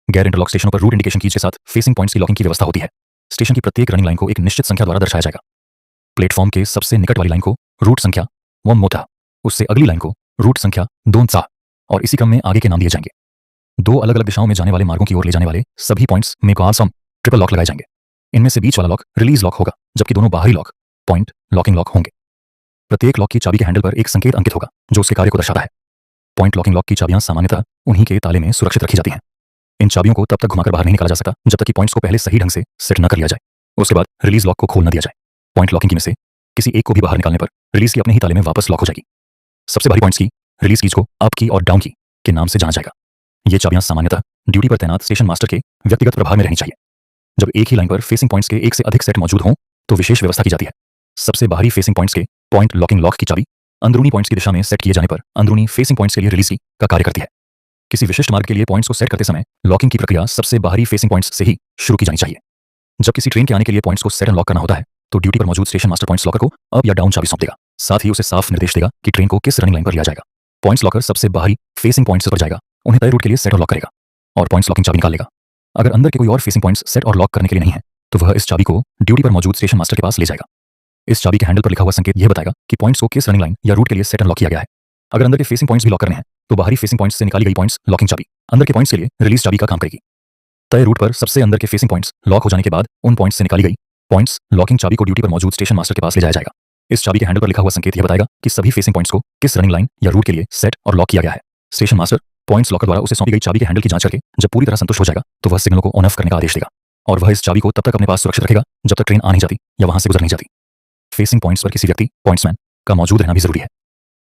गैर इंटरलॉक स्टेशनों पर रूट इंडिकेशन कीज के साथ फेसिंग पॉइंट्स की लॉकिंग की व्यवस्था होती है। स्टेशन की प्रत्येक रनिंग लाइन को एक निश्चित संख्या द्वारा दर्शाया जाएगा। प्लेटफॉर्म के सबसे निकट वाली लाइन को रूट संख्या 1 मोथा, उससे अगली लाइन को रूट संख्या 2 सा, और इसी क्रम में आगे के नाम दिए जाएंगे। दो अलग अलग दिशाओं में जाने वाले मार्गों की ओर ले जाने वाले सभी पॉइंट्स में कॉलसम ट्रिपल लॉक लगाए जाएंगे। इनमें से बीच वाला लॉक रिलीज लॉक होगा, जबकि दोनों बाहरी लॉक पॉइंट लॉकिंग लॉक होंगे। प्रत्येक लॉक की चाबी के हैंडल पर एक संकेत अंकित होगा जो उसके कार्य को दर्शाता है। पॉइंट लॉकिंग लॉक की चाबियां सामान्यतः उन्हीं के ताले में सुरक्षित रखी जाती हैं। इन चाबियों को तब तक घुमाकर बाहर नहीं निकाला जा सकता जब तक कि पॉइंट्स को पहले सही ढंग से सेट न कर लिया जाए। उसके बाद रिलीज लॉक को खोल न दिया जाए। पॉइंट लॉकिंग की में से किसी एक को भी बाहर निकालने पर रिलीज की अपने ही ताले में वापस लॉक हो जाएगी। सबसे भारी पॉइंट्स की रिलीज कीज को अप की और डाउन की के नाम से जाना जाएगा। ये चाबियां सामान्यतः ड्यूटी पर तैनात स्टेशन मास्टर के व्यक्तिगत प्रभार में रहनी चाहिए। जब एक ही लाइन पर फेसिंग पॉइंट्स के एक से अधिक सेट मौजूद हों तो विशेष व्यवस्था की जाती है। सबसे बाहरी फेसिंग पॉइंट्स के पॉइंट लॉकिंग लॉक की चाबी अंदरूनी पॉइंट्स की दिशा में सेट किए जाने पर अंदरूनी फेसिंग पॉइंट्स के लिए रिलीज की का कार्य करती है। किसी विशिष्ट मार्ग के लिए पॉइंट्स को सेट करते समय लॉकिंग की प्रक्रिया सबसे बाहरी फेसिंग पॉइंट्स से ही शुरू की जानी चाहिए। जब किसी ट्रेन के आने के लिए पॉइंट्स को सेट एंड लॉक करना होता है तो ड्यूटी पर मौजूद स्टेशन मास्टर पॉइंट्स लॉकर को अप या डाउन चाबी सौंप देगा। साथ ही उसे साफ निर्देश देगा कि ट्रेन को किस रनिंग लाइन पर लिया जाएगा। पॉइंट्स लॉकर सबसे बाहरी फेसिंग पॉइंट्स पर जाएगा, उन्हें तय रूट के लिए सेट और लॉक करेगा और पॉइंट्स लॉकिंग चाबी निकाल लेगा। अगर अंदर के कोई और फेसिंग पॉइंट्स सेट और लॉक करने के लिए नहीं है तो वह इस चाबी को ड्यूटी पर मौजूद स्टेशन मास्टर के पास ले जाएगा। इस चाबी के हैंडल पर लिखा हुआ संकेत यह बताएगा कि पॉइंट्स को किस रनिंग लाइन या रूट के लिए सेट एंड लॉक किया गया है। अगर अंदर के फेसिंग पॉइंट्स भी लॉक करने हैं तो बाहरी फेसिंग पॉइंट्स से निकाली गई पॉइंट्स लॉकिंग चाबी अंदर के पॉइंट्स के लिए रिलीज चाबी का काम करेगी। तय रूट पर सबसे अंदर के फेसिंग पॉइंट्स लॉक हो जाने के बाद उन पॉइंट्स से निकाली गई पॉइंट्स लॉकिंग चाबी को ड्यूटी पर मौजूद स्टेशन मास्टर के पास ले जाया जाएगा। इस चाबी के हैंडल पर लिखा हुआ संकेत यह बताएगा कि सभी फेसिंग पॉइंट्स को किस रनिंग लाइन या रूट के लिए सेट और लॉक किया गया है। स्टेशन मास्टर पॉइंट्स लॉकर द्वारा उसे सौंपी गई चाबी के हैंडल की जांच करके जब पूरी तरह संतुष्ट हो जाएगा तो वह सिग्नलों को ऑन ऑफ करने का आदेश देगा और वह इस चाबी को तब तक अपने पास सुरक्षित रखेगा जब तक ट्रेन आ नहीं जाती या वहां से गुजर नहीं जाती। फेसिंग पॉइंट्स पर किसी व्यक्ति पॉइंट्समैन का मौजूद रहना भी जरूरी है।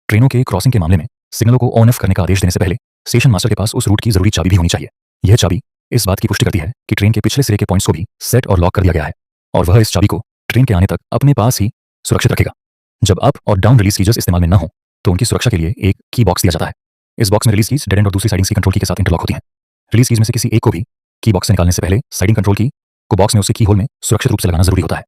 ट्रेनों के क्रॉसिंग के मामले में सिग्नलों को ऑन ऑफ करने का आदेश देने से पहले स्टेशन मास्टर के पास उस रूट की जरूरी चाबी भी होनी चाहिए। यह चाबी इस बात की पुष्टि करती है कि ट्रेन के पिछले सिरे के पॉइंट्स को भी सेट और लॉक कर दिया गया है और वह इस चाबी को ट्रेन के आने तक अपने पास ही सुरक्षित रखेगा। जब अप और डाउन रिलीज कीजर्स इस्तेमाल में न हो तो उनकी सुरक्षा के लिए एक की बॉक्स दिया जाता है। इस बॉक्स में रिलीज कीज डेड एंड और दूसरी साइडिंग सी कंट्रोल की के साथ इंटरलॉक होती हैं। रिलीज कीज में से किसी एक को भी की बॉक्स से निकालने से पहले साइडिंग कंट्रोल की को बॉक्स में उसे की होल में सुरक्षित रूप से लगाना जरूरी होता है।